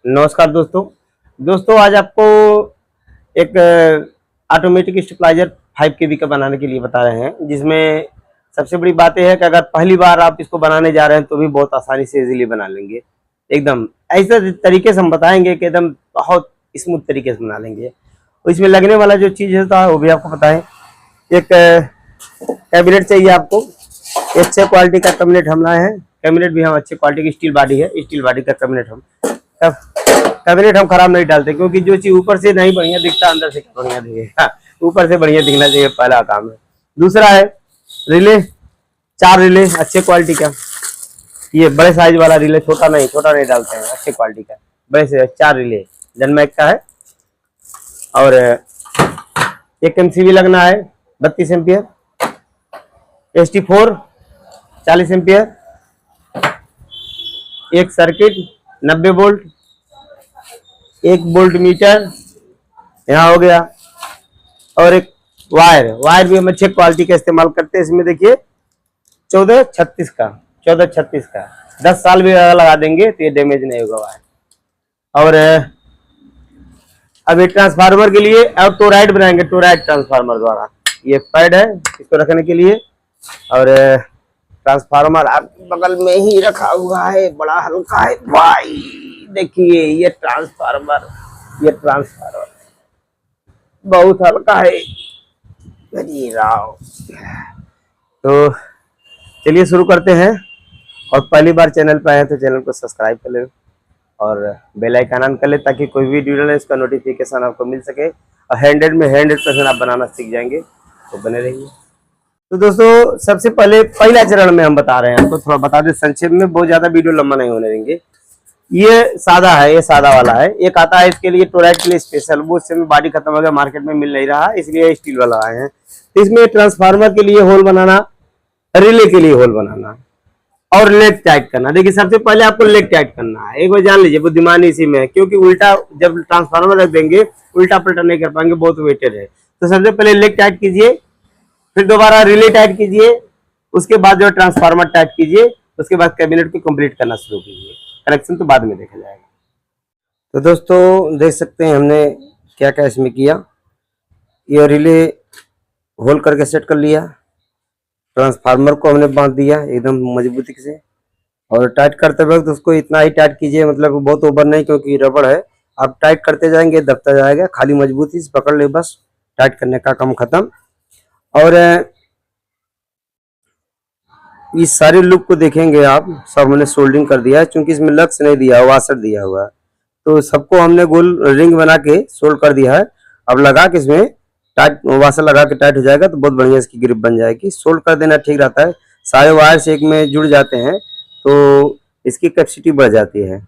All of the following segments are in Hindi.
नमस्कार दोस्तों आज आपको एक ऑटोमेटिक स्टेबलाइजर 5 केवी का बनाने के लिए बता रहे हैं, जिसमें सबसे बड़ी बात यह है कि अगर पहली बार आप इसको बनाने जा रहे हैं तो भी बहुत आसानी से इजीली बना लेंगे। एकदम ऐसे तरीके से हम बताएंगे कि एकदम बहुत स्मूथ तरीके से बना लेंगे। और इसमें लगने वाला जो चीज़ होता है वो भी आपको बताएं। एक कैबिनेट चाहिए आपको, अच्छे क्वालिटी का कैबिनेट हम लाए हैं। कैबिनेट भी हम अच्छे क्वालिटी की स्टील बॉडी है, स्टील बॉडी का कैबिनेट कैबिनेट हम खराब नहीं डालते, क्योंकि जो चीज ऊपर से नहीं बढ़िया दिखता अंदर से बढ़िया दिखेगा। ऊपर से बढ़िया दिखना चाहिए, पहला काम है। दूसरा है रिले, 4 रिले अच्छे क्वालिटी का। ये बड़े साइज वाला रिले, छोटा नहीं डालते हैं, अच्छे क्वालिटी का बड़े से 4 रिले जनमैक का है। और एक एमसीबी लगना है 32 एम्पियर, ST4 40 एम्पियर, एक सर्किट 90 वोल्ट, एक वोल्ट मीटर यहाँ हो गया, और एक वायर भी हम अच्छे क्वालिटी का इस्तेमाल करते हैं। इसमें देखिए 1436 का 10 साल भी लगा देंगे तो ये डैमेज नहीं होगा वायर। और अब ये ट्रांसफार्मर के लिए अब टोराइड बनाएंगे, टोराइड ट्रांसफार्मर द्वारा। ये पैड है इसको रखने के लिए, और ट्रांसफार्मर आपके बगल में ही रखा हुआ है, बड़ा हल्का है भाई। देखिए ये ट्रांसफार्मर बहुत हल्का है। तो चलिए शुरू करते हैं। और पहली बार चैनल पर आए तो चैनल को सब्सक्राइब कर ले और बेल आइकन ऑन कर ले, ताकि कोई भी वीडियो डाले इसका नोटिफिकेशन आपको मिल सके। और 100% आप बनाना सीख जाएंगे, तो बने रहिए। तो दोस्तों सबसे पहला चरण में हम बता रहे हैं आपको, थोड़ा बता दें संक्षेप में, बहुत ज्यादा वीडियो लंबा नहीं होने देंगे। ये सादा है, ये सादा वाला है। एक आता है इसके लिए टोराइड के लिए स्पेशल, वो इस समय बॉडी खत्म हो गया, मार्केट में मिल नहीं रहा, इसलिए स्टील वाला आए हैं। तो इसमें ट्रांसफार्मर के लिए होल बनाना, रिले के लिए होल बनाना और लेग टाइट करना। देखिए सबसे पहले आपको लेग टाइट करना है। एक बार जान लीजिए, बुद्धिमानी इसी में है, क्योंकि उल्टा जब ट्रांसफार्मर रख देंगे उल्टा पलटा नहीं कर पाएंगे, बहुत वेटेड है। तो सबसे पहले लेग टाइट कीजिए, फिर दोबारा रिले टाइट कीजिए, उसके बाद जो ट्रांसफार्मर टाइट कीजिए, उसके बाद कैबिनेट को कंप्लीट करना शुरू कीजिए। कनेक्शन तो बाद में देखा जाएगा। तो दोस्तों देख सकते हैं हमने क्या क्या इसमें किया। ये रिले होल करके सेट कर लिया, ट्रांसफार्मर को हमने बांध दिया एकदम मजबूती से। और टाइट करते वक्त उसको इतना ही टाइट कीजिए, मतलब बहुत ओवर नहीं, क्योंकि रबड़ है। आप टाइट करते जाएंगे दबता जाएगा, खाली मजबूती से पकड़ ले, बस टाइट करने का काम खत्म। और इस सारे लुक को देखेंगे आप, सब हमने सोल्डिंग कर दिया है, क्योंकि इसमें लक्स नहीं दिया, वाशर दिया हुआ है। तो सबको हमने गोल रिंग बना के सोल्ड कर दिया है। अब लगा के इसमें टाइट वाशर लगा के टाइट हो जाएगा, तो बहुत बढ़िया इसकी ग्रिप बन जाएगी। सोल्ड कर देना ठीक रहता है, सारे वायर से एक में जुड़ जाते हैं तो इसकी कैपेसिटी बढ़ जाती है।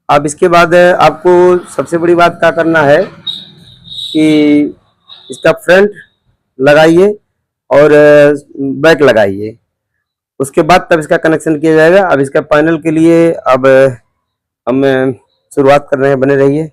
अब इसके बाद आपको सबसे बड़ी बात क्या करना है कि इसका फ्रंट लगाइए और बैक लगाइए, उसके बाद तब इसका कनेक्शन किया जाएगा। अब इसका पैनल के लिए अब हम शुरुआत कर रहे हैं, बने रहिए।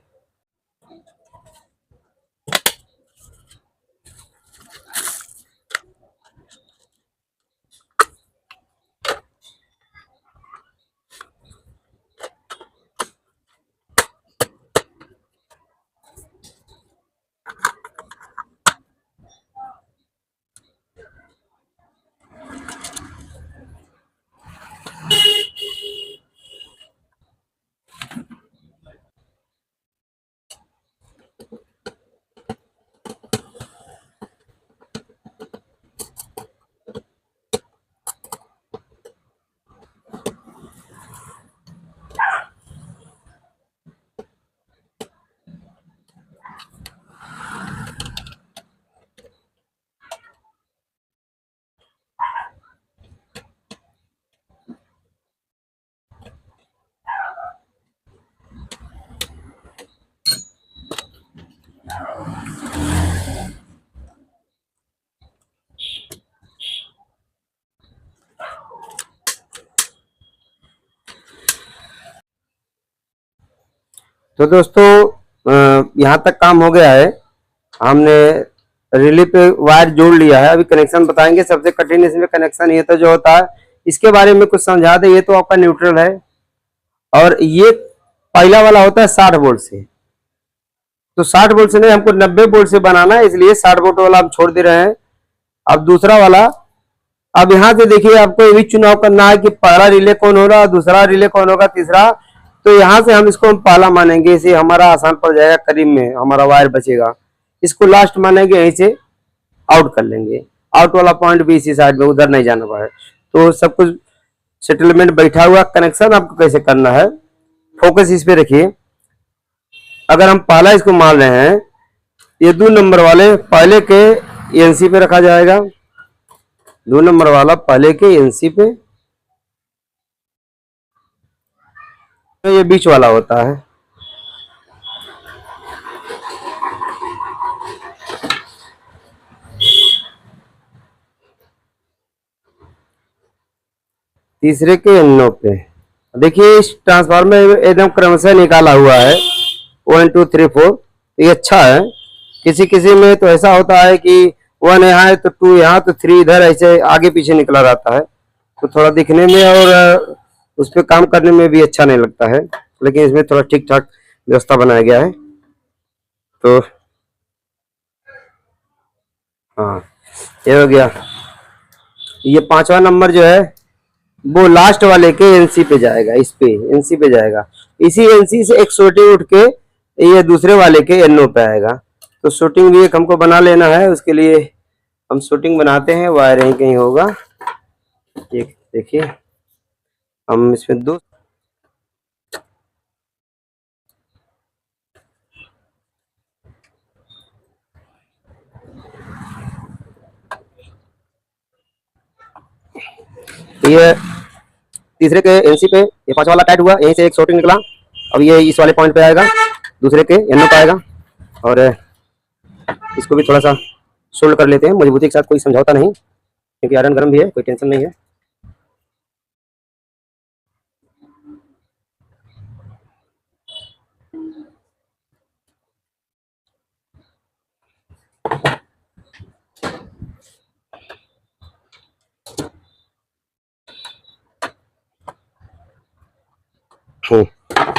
तो दोस्तों यहाँ तक काम हो गया है, हमने रिले पे वायर जोड़ लिया है। अभी कनेक्शन बताएंगे। सबसे कठिन इसमें कनेक्शन ये तो जो होता है, इसके बारे में कुछ समझा दे। ये तो आपका न्यूट्रल है, और ये पहला वाला होता है 60 वोल्ट से, तो 60 वोल्ट से नहीं, हमको 90 वोल्ट से बनाना है, इसलिए 60 वोल्ट वाला हम छोड़ दे रहे हैं। अब दूसरा वाला, अब यहाँ से देखिए आपको ये भी चुनाव करना है कि पहला रिले कौन हो रहा, दूसरा रिले कौन होगा, तीसरा। तो यहाँ से हम इसको पहला मानेंगे, इसे हमारा आसान पड़ जाएगा, करीब में हमारा वायर बचेगा। इसको लास्ट मानेंगे, यहीं से आउट कर लेंगे। आउट वाला पॉइंट भी इसी साइड में, उधर नहीं जाना पाए। तो सब कुछ सेटलमेंट बैठा हुआ। कनेक्शन आपको कैसे करना है, फोकस इस पे रखिए। अगर हम पहला इसको मान रहे हैं, ये 2 नंबर वाले पहले के एनसी पे रखा जाएगा, 2 नंबर वाला पहले के एनसी पे, तो ये बीच वाला होता है। तीसरे के एनो पे देखिए, इस ट्रांसफार्मर में एकदम क्रमशः निकाला हुआ है 1 2 3 4। तो ये अच्छा है। किसी किसी में तो ऐसा होता है कि 1 यहाँ है तो 2 यहाँ, तो 3 इधर, ऐसे आगे पीछे निकला रहता है, तो थोड़ा दिखने में और उस पर काम करने में भी अच्छा नहीं लगता है। लेकिन इसमें थोड़ा ठीक ठाक व्यवस्था बनाया गया है। तो हाँ, ये हो गया। ये 5वां नंबर जो है वो लास्ट वाले के एनसी पे जाएगा, इस पे एनसी पे जाएगा। इसी एनसी से एक शॉर्टिंग उठ के ये दूसरे वाले के एनओ पे आएगा। तो शॉर्टिंग भी एक हमको बना लेना है, उसके लिए हम शॉर्टिंग बनाते हैं। वायर यहीं कहीं होगा, ये देखिए, हम इसमें 2 ये तीसरे के एनसी पे ये 5 वाला टाइट हुआ, यहीं से एक शॉर्टिंग निकला। अब ये इस वाले पॉइंट पे आएगा, दूसरे के एनओ पे आएगा। और इसको भी थोड़ा सा सोल्ड कर लेते हैं, मजबूती के साथ, कोई समझौता नहीं, क्योंकि आयरन गर्म भी है, कोई टेंशन नहीं है।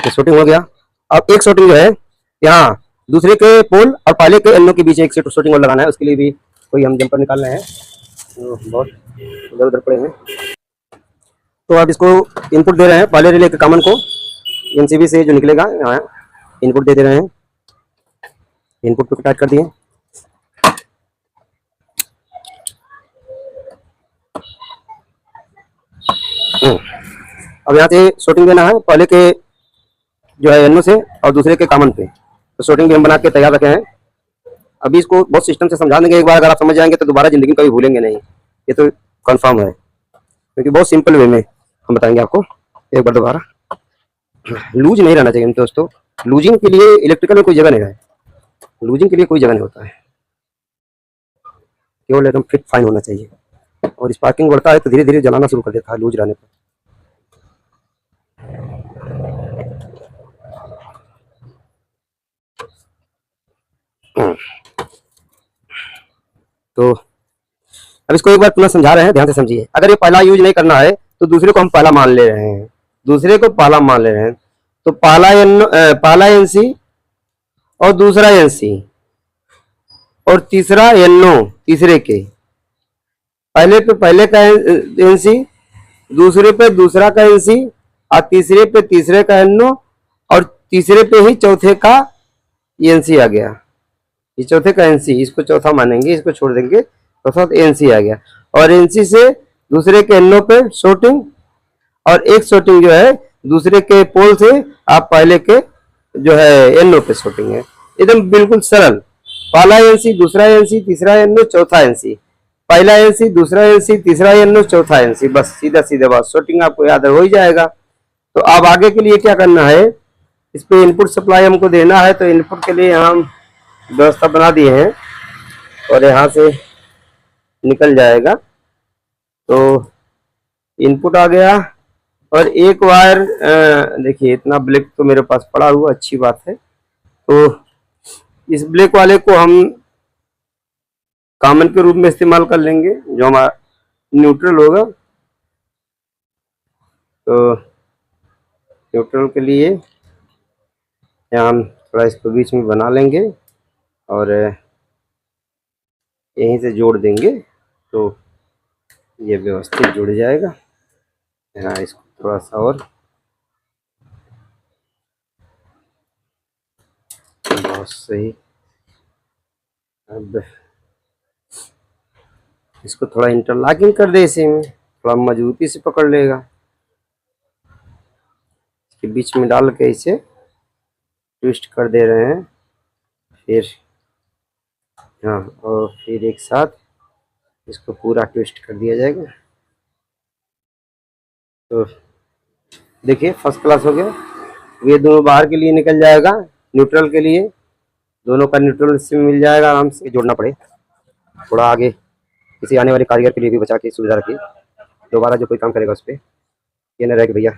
शॉर्टिंग हो गया। अब एक शॉर्टिंग जो है यहाँ दूसरे के पोल और पहले के एनओ के बीच एक शॉर्टिंग और लगाना है, उसके लिए भी कोई हम जंपर निकाल रहे हैं। बहुत इधर उधर पड़े हैं। तो अब इसको इनपुट दे रहे हैं, पहले रिले के कॉमन को एमसीबी से जो निकलेगा यहाँ इनपुट दे रहे हैं। इनपुट को टाइट कर दिए। अब यहाँ से शॉर्टिंग देना है, पहले के जो है एनओ से और दूसरे के कॉमन पे। तो शॉर्टिंग भी हम बना के तैयार रखे हैं। अभी इसको बहुत सिस्टम से समझा देंगे, एक बार अगर आप समझ जाएंगे तो दोबारा जिंदगी में कभी भूलेंगे नहीं, ये तो कंफर्म है, क्योंकि बहुत सिंपल वे में हम बताएंगे आपको। एक बार दोबारा, लूज नहीं रहना चाहिए दोस्तों। लूजिंग के लिए इलेक्ट्रिकल में कोई जगह नहीं है, लूजिंग के लिए कोई जगह नहीं होता है, केवल एकदम फिट फाइन होना चाहिए। और स्पार्किंग बढ़ता है तो धीरे धीरे जलाना शुरू कर देता है लूज रहने पर। तो अब इसको एक बार पुनः समझा रहे हैं, ध्यान से समझिए। अगर ये पहला यूज नहीं करना है तो दूसरे को हम पहला मान ले रहे हैं, दूसरे को पहला मान ले रहे हैं। तो पहला एनसी और दूसरा एनसी और तीसरा एनओ, तीसरे के पहले पे पहले का एनसी, दूसरे पे दूसरा का एनसी और तीसरे पे तीसरे का एनओ, और तीसरे पे ही चौथे का एनसी आ गया। ये चौथे का एनसी, इसको चौथा मानेंगे, इसको छोड़ देंगे, चौथा एनसी आ गया। और एनसी से दूसरे के एनओ पे शॉर्टिंग, और एक शॉर्टिंग जो है दूसरे के पोल से आप पहले के जो है एनओ पे शॉर्टिंग है। एकदम बिल्कुल सरल। पहला एनसी, दूसरा एनसी, तीसरा एनओ, चौथा एनसी, पहला एनसी, दूसरा एनसी, तीसरा एनओ, चौथा एनसी, बस सीधा सीधा बात, शॉर्टिंग आपको याद हो ही जाएगा। तो अब आगे के लिए क्या करना है, इस पे इनपुट सप्लाई हमको देना है। तो इनपुट के लिए हम व्यवस्था बना दिए हैं और यहाँ से निकल जाएगा। तो इनपुट आ गया और एक वायर, देखिए इतना ब्लैक तो मेरे पास पड़ा हुआ, अच्छी बात है। तो इस ब्लैक वाले को हम कॉमन के रूप में इस्तेमाल कर लेंगे, जो हमारा न्यूट्रल होगा। तो न्यूट्रल के लिए यहाँ हम थोड़ा इसको बीच में बना लेंगे और यहीं से जोड़ देंगे तो ये व्यवस्थित जुड़ जाएगा। यहाँ इसको थोड़ा सा और बहुत सही। अब इसको थोड़ा इंटरलॉकिंग कर दे, इसी में थोड़ा मजबूती से पकड़ लेगा। इसके बीच में डाल के इसे ट्विस्ट कर दे रहे हैं, फिर हाँ, और फिर एक साथ इसको पूरा ट्विस्ट कर दिया जाएगा। तो देखिए फर्स्ट क्लास हो गया। ये दोनों बाहर के लिए निकल जाएगा, न्यूट्रल के लिए, दोनों का न्यूट्रल इससे मिल जाएगा। आराम से जोड़ना पड़े थोड़ा आगे, किसी आने वाले कारीगर के लिए भी बचा के सुविधा रखिए, दोबारा जो कोई काम करेगा उस पर ये न रहे कि भैया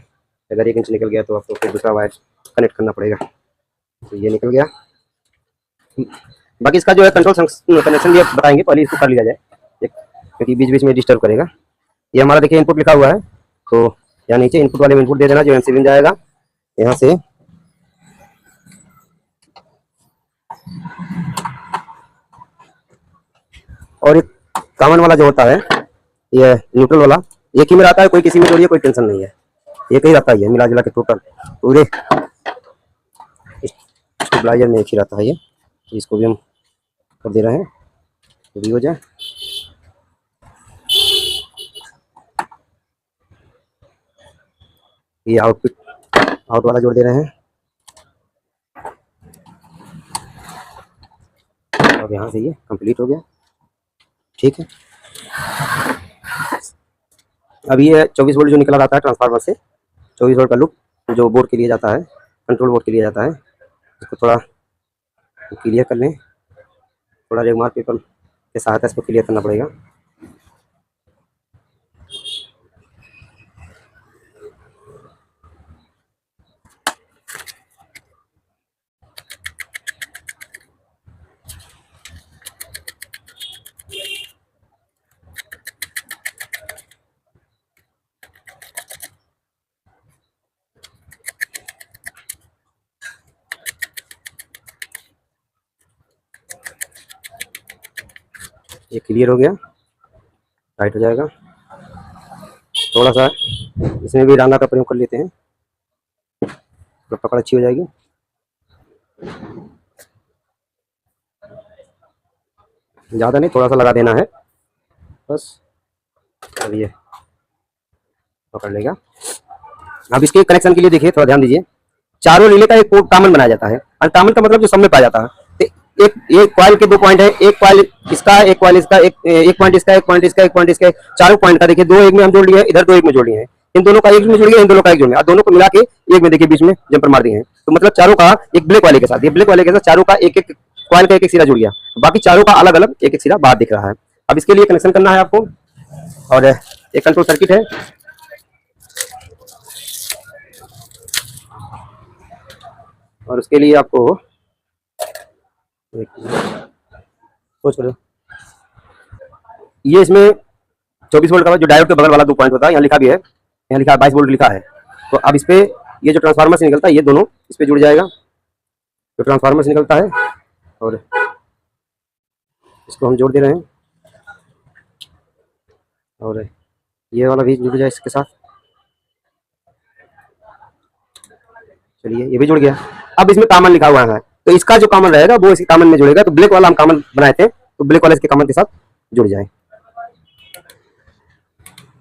अगर 1 इंच निकल गया तो आपको फिर दूसरा वायर कनेक्ट करना पड़ेगा। तो ये निकल गया। बाकी इसका जो है कंट्रोल कनेक्शन भी बताएंगे, पहले इसको कर लिया जाए क्योंकि बीच बीच में डिस्टर्ब करेगा। ये हमारा देखिए इनपुट लिखा हुआ है, तो यहाँ नीचे इनपुट वाले में इनपुट दे देना जो एमसीबी में जाएगा। यहाँ से और एक कॉमन वाला जो होता है ये न्यूट्रल वाला, एक ही में रहता है, कोई किसी में जोड़िए कोई टेंशन नहीं है, एक ही रहता है, मिला जुला के टोटल पूरे स्टेबलाइजर में एक ही रहता है ये। तो इसको भी हम कर दे रहे हैं तो भी हो जाए। ये आउट वाला जोड़ दे रहे हैं और यहाँ से ये कंप्लीट हो गया। ठीक है, अब ये 24 वोल्ट जो निकला रहता है ट्रांसफार्मर से, 24 वोल्ट का लूप जो बोर्ड के लिए जाता है, कंट्रोल बोर्ड के लिए जाता है, इसको थोड़ा क्लियर कर लें, थोड़ा रेगमार पेपर के सहायता इसको क्लियर करना पड़ेगा। ये क्लियर हो गया, टाइट हो जाएगा। थोड़ा सा इसमें भी रांगा का प्रयोग कर लेते हैं तो पकड़ अच्छी हो जाएगी। ज़्यादा नहीं, थोड़ा सा लगा देना है बस। अब ये पकड़ लेगा। अब इसके कनेक्शन के लिए देखिए थोड़ा ध्यान दीजिए, चारों रिले का एक पोर्ट कॉमन बनाया जाता है। अनकॉमन का मतलब जो सब में पाया जाता है। तो एक कॉइल के 2 पॉइंट है, एक कॉइल इसका, एक कॉइल इसका, एक पॉइंट इसका, एक पॉइंट इसका, एक पॉइंट इसका, चारों पॉइंट का देखिए 2 एक में हम जोड़ लिए, इधर 2 एक में जोड़ लिए हैं, इन दोनों का एक में जोड़ लिया, इन दोनों का एक जोड़ लिया, दोनों को मिला के एक में देखिए बीच में जंपर मार दिए हैं। तो मतलब चारों का एक ब्लैक वाले के साथ, ये ब्लैक वाले के साथ चारों का एक एक कॉइल का एक एक सिरा जुड़ गया, बाकी चारों का अलग अलग एक एक सिरा बाहर दिख रहा है। अब इसके लिए कनेक्शन करना है आपको, और एक कंट्रोल सर्किट है, और उसके लिए आपको सोच करो, ये इसमें 24 वोल्ट का जो डायोड के बगल वाला 2 पॉइंट होता है, यहाँ लिखा भी है, यहाँ लिखा है 22 वोल्ट लिखा है। तो अब इस पे ये जो ट्रांसफार्मर से निकलता है ये दोनों इस पे जुड़ जाएगा, जो ट्रांसफार्मर से निकलता है, और इसको हम जोड़ दे रहे हैं, और ये वाला भी जुड़ जाए इसके साथ। चलिए ये भी जुड़ गया। अब इसमें कॉमन लिखा हुआ है, तो इसका जो कॉमन रहेगा वो इसके कॉमन में जुड़ेगा। तो ब्लैक वाला हम कॉमन बनाए थे, तो ब्लैक वाला इसके कॉमन के साथ जुड़ जाए,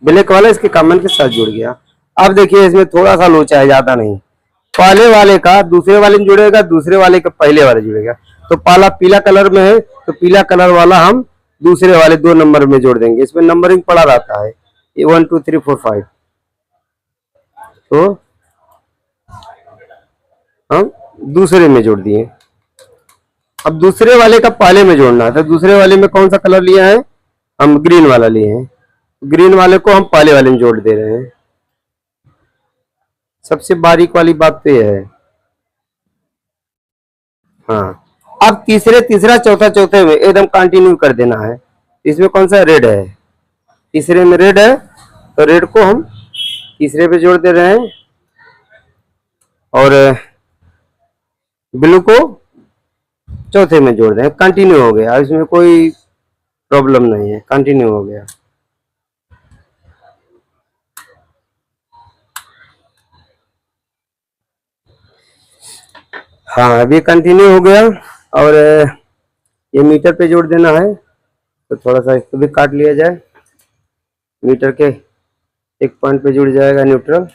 ब्लैक वाला इसके कॉमन के साथ जुड़ गया। अब देखिए इसमें थोड़ा सा लोचा है, ज्यादा नहीं, पहले वाले का दूसरे वाले में जुड़ेगा, दूसरे वाले का पहले वाले जुड़ेगा। तो पहला पीला कलर में है, तो पीला कलर वाला हम दूसरे वाले 2 नंबर में जोड़ देंगे। इसमें नंबरिंग पड़ा रहता है, 1 2 3 4 5, तो हम दूसरे में जोड़ दिए। अब दूसरे वाले का पहले में जोड़ना है, तो दूसरे वाले में कौन सा कलर लिया है, हम ग्रीन वाला लिए हैं, ग्रीन वाले को हम पहले वाले में जोड़ दे रहे हैं। सबसे बारीक वाली बात तो यह है। हाँ, अब तीसरा चौथा चौथे में एकदम कंटिन्यू कर देना है। इसमें कौन सा रेड है, तीसरे में रेड है, तो रेड को हम तीसरे पे जोड़ दे रहे हैं, और ब्लू को चौथे में जोड़ दें, कंटिन्यू हो गया, इसमें कोई प्रॉब्लम नहीं है, कंटिन्यू हो गया। हाँ अभी कंटिन्यू हो गया। और ये मीटर पे जोड़ देना है, तो थोड़ा सा इसको भी काट लिया जाए। मीटर के एक पॉइंट पे जुड़ जाएगा न्यूट्रल,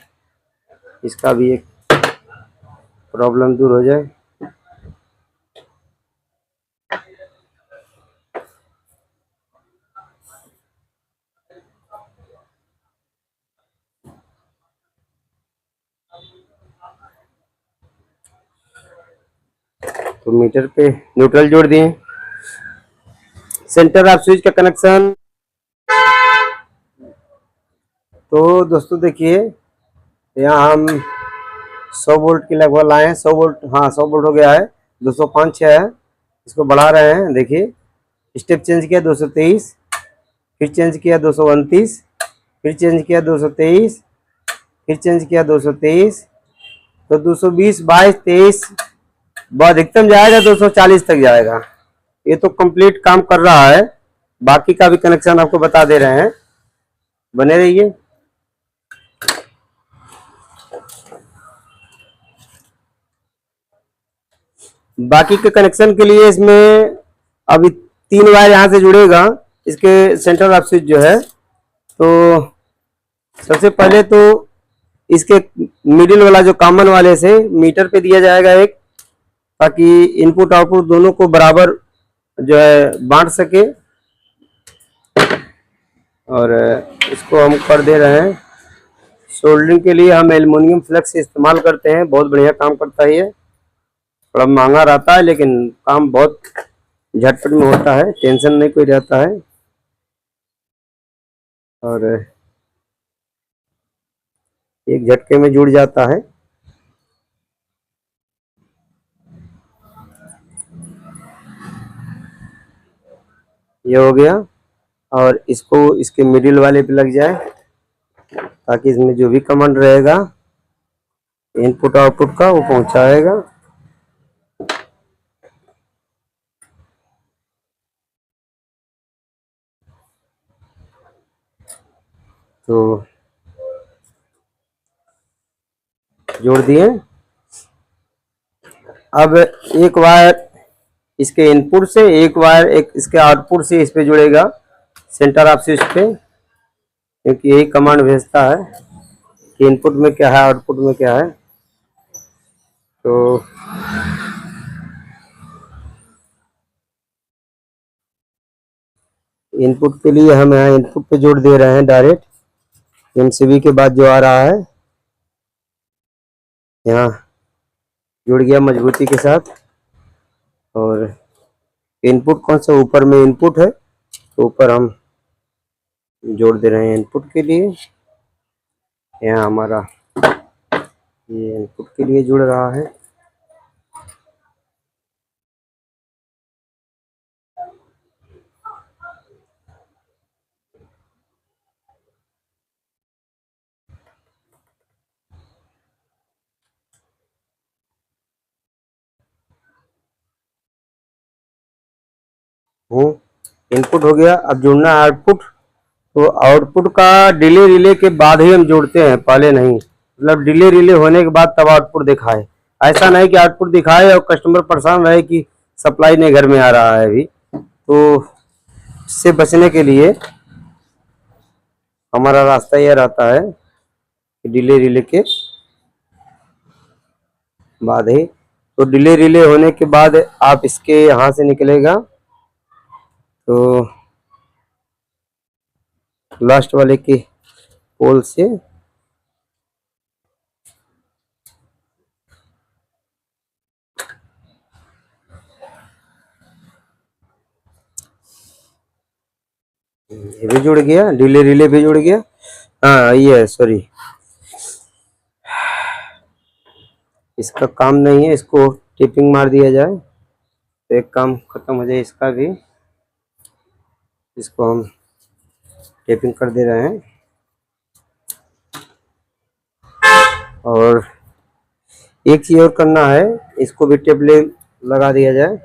इसका भी एक प्रॉब्लम दूर हो जाए। तो मीटर पे न्यूट्रल जोड़ दिए। सेंटर ऑफ स्विच का कनेक्शन, तो दोस्तों देखिए यहाँ हम 100 वोल्ट की लगभग लाए हैं। 100 वोल्ट, हाँ 100 वोल्ट हो गया है। 205 6 है, इसको बढ़ा रहे हैं। देखिए स्टेप चेंज किया 223, फिर चेंज किया 229, फिर चेंज किया 223, फिर चेंज किया 223, तो 220 22 23 अधिकतम जाएगा 240 तक जाएगा। ये तो कंप्लीट काम कर रहा है। बाकी का भी कनेक्शन आपको बता दे रहे हैं, बने रहिए। बाकी के कनेक्शन के लिए इसमें अभी 3 वायर यहाँ से जुड़ेगा, इसके सेंटर ऑफ स्विच जो है। तो सबसे पहले तो इसके मिडिल वाला जो कॉमन वाले से मीटर पे दिया जाएगा एक, ताकि इनपुट आउटपुट दोनों को बराबर जो है बांट सके। और इसको हम कर दे रहे हैं। सोल्डरिंग के लिए हम एल्युमिनियम फ्लेक्स इस्तेमाल करते हैं, बहुत बढ़िया काम करता है। ये थोड़ा महंगा रहता है लेकिन काम बहुत झटपट में होता है, टेंशन नहीं कोई रहता है। और एक झटके में जुड़ जाता है। ये हो गया। और इसको इसके मिडिल वाले पे लग जाए, ताकि इसमें जो भी कमांड रहेगा इनपुट आउटपुट का वो पहुंचाएगा। तो जोड़ दिए। अब एक वायर इसके इनपुट से, एक वायर एक इसके आउटपुट से इस पे जुड़ेगा, सेंटर ऑफ स्विच पे, क्योंकि यही कमांड भेजता है कि इनपुट में क्या है आउटपुट में क्या है। तो इनपुट के लिए हम यहाँ इनपुट पे जोड़ दे रहे हैं डायरेक्ट। एमसीबी के बाद जो आ रहा है यहाँ जुड़ गया मजबूती के साथ। और इनपुट कौन सा, ऊपर में इनपुट है, तो ऊपर हम जोड़ दे रहे हैं इनपुट के लिए। यहाँ हमारा ये इनपुट के लिए जुड़ रहा है। इनपुट हो गया। अब जुड़ना है आउटपुट। तो आउटपुट का डिले रिले के बाद ही हम जोड़ते हैं, पहले नहीं। मतलब डिले रिले होने के बाद तब आउटपुट दिखाए। ऐसा नहीं कि आउटपुट दिखाए और कस्टमर परेशान रहे कि सप्लाई नहीं घर में आ रहा है अभी। तो इससे बचने के लिए हमारा रास्ता यह रहता है कि डिले रिले के बाद ही। तो डिले रिले होने के बाद आप इसके यहाँ से निकलेगा, तो लास्ट वाले के पोल से ये भी जुड़ गया, डिले रिले भी जुड़ गया। हाँ ये सॉरी, इसका काम नहीं है, इसको टिपिंग मार दिया जाए तो एक काम खत्म हो जाए। इसका भी, इसको हम टेपिंग कर दे रहे हैं। और एक चीज और करना है, इसको भी टेप लगा दिया जाए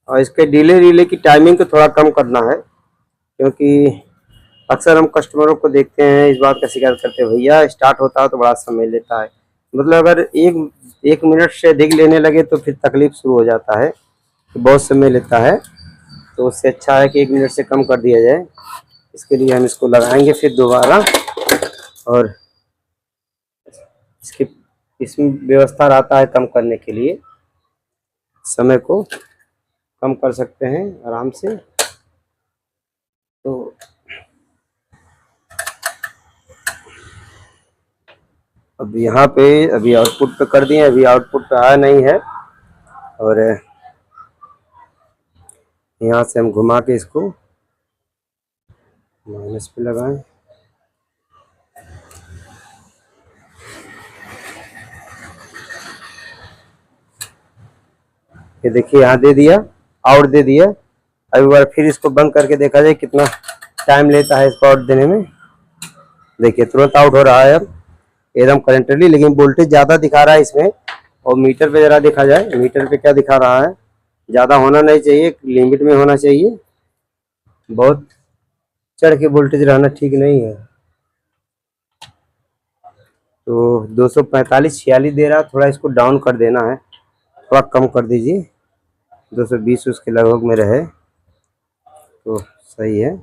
और इसके डिले रिले की टाइमिंग को थोड़ा कम करना है, क्योंकि अक्सर हम कस्टमरों को देखते हैं इस बात का शिकायत करते हैं, भैया स्टार्ट होता है तो बड़ा समय लेता है। मतलब अगर एक मिनट से अधिक लेने लगे तो फिर तकलीफ शुरू हो जाता है, तो बहुत समय लेता है। तो उससे अच्छा है कि 1 मिनट से कम कर दिया जाए। इसके लिए हम इसको लगाएंगे फिर दोबारा, और इसमें व्यवस्था रहता है कम करने के लिए, समय को कम कर सकते हैं आराम से। तो अब यहाँ पे अभी आउटपुट पे कर दिए, अभी आउटपुट पे आया नहीं है, और यहाँ से हम घुमा के इसको माइनस पे लगाएं। ये देखिए यहाँ दे दिया, आउट दे दिया। अब एक बार फिर इसको बंद करके देखा जाए कितना टाइम लेता है इसको आउट देने में। देखिए तुरंत आउट हो रहा है अब एकदम करेंटली, लेकिन वोल्टेज ज़्यादा दिखा रहा है इसमें। और मीटर पे ज़रा देखा जाए, मीटर पे क्या दिखा रहा है। ज़्यादा होना नहीं चाहिए, लिमिट में होना चाहिए, बहुत चढ़ के वोल्टेज रहना ठीक नहीं है। तो 245-46 दे रहा, थोड़ा इसको डाउन कर देना है, थोड़ा कम कर दीजिए, 220 उसके लगभग में रहे तो सही है।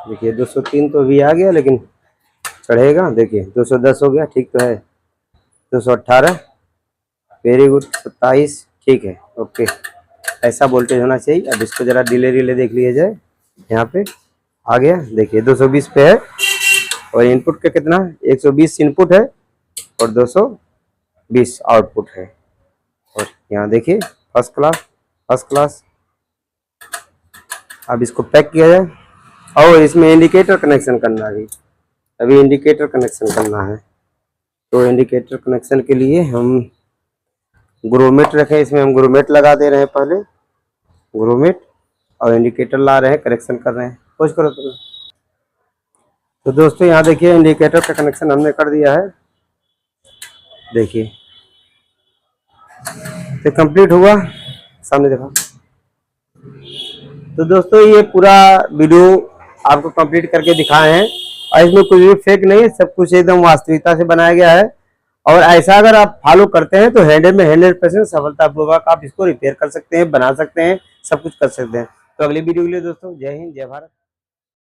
देखिए 203 तो अभी आ गया, लेकिन चढ़ेगा। देखिए 210 हो गया, ठीक तो है। 218, वेरी गुड। 27, ठीक है, ओके। ऐसा वोल्टेज होना चाहिए। अब इसको जरा डिले रिले देख लिया जाए, यहाँ पे आ गया। देखिए 220 पे है, और इनपुट का कितना, 120 इनपुट है और 220 आउटपुट है। और यहाँ देखिए फर्स्ट क्लास, फर्स्ट क्लास। अब इसको पैक किया जाए, और इसमें इंडिकेटर कनेक्शन करना है। अभी इंडिकेटर कनेक्शन करना है, तो इंडिकेटर कनेक्शन के लिए हम ग्रोमेट रखें, इसमें हम ग्रोमेट लगा दे रहे हैं पहले, ग्रोमेट, और इंडिकेटर ला रहे हैं, कनेक्शन कर रहे हैं। कुछ करो तो दोस्तों यहाँ देखिए इंडिकेटर का कनेक्शन हमने कर दिया है। देखिए तो कंप्लीट हुआ, सामने देखा। तो दोस्तों ये पूरा वीडियो आपको कंप्लीट करके दिखाए हैं, और इसमें कुछ भी फेक नहीं है, सब कुछ एकदम वास्तविकता से बनाया गया है। और ऐसा अगर आप फॉलो करते हैं तो 100% सफलतापूर्वक आप इसको रिपेयर कर सकते हैं, बना सकते हैं, सब कुछ कर सकते हैं। तो अगली वीडियो के लिए दोस्तों जय हिंद, जय भारत।